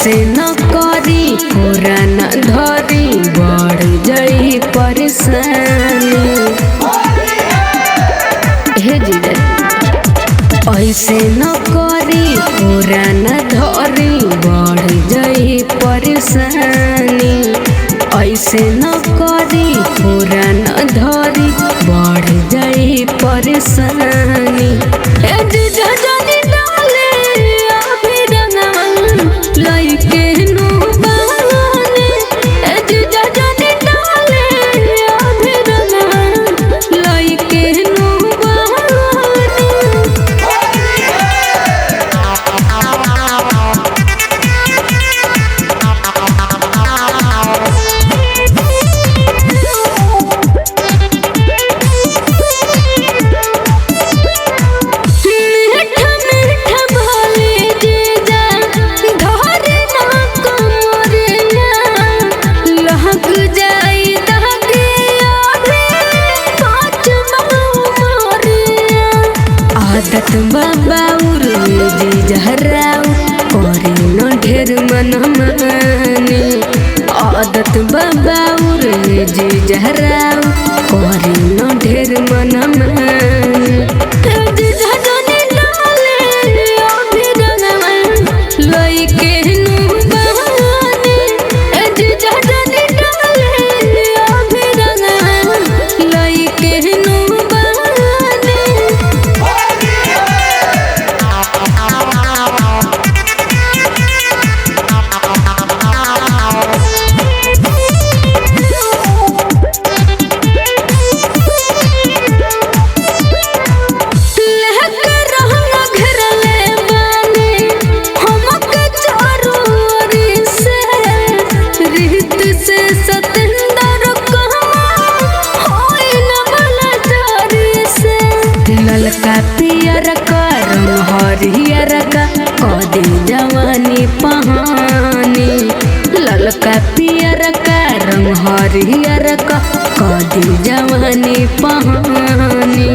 ऐसे न करी पूरा न धरी बढ़ जाई परेशानी। हे जीजा ऐसे न करी पूरा न धरी बढ़ जाई परेशानी। ऐसे न करी पूरा न धरी बढ़ जाई परेशानी। ए जीजा जानी डाले अभी रंगवा लइके नु बहाने। ए जीजा जानी डाले अभी रंगवा लइके नु बहाने। आदत बाबाउर जीजा राउ करे न ढेर मन माने। आदत बाबाउर जीजा राउ करे न ढेर मन माने। जीजा जानी डाले अभी रंगवा लइके नु बहाने। जीजा जानी डाले अभी रंगवा लइके नु बहाने। ललका पियर का रंग हरियर का कदी जवानी पहानी। ललका पियर का रंग हरियर का कदी जवानी पहानी।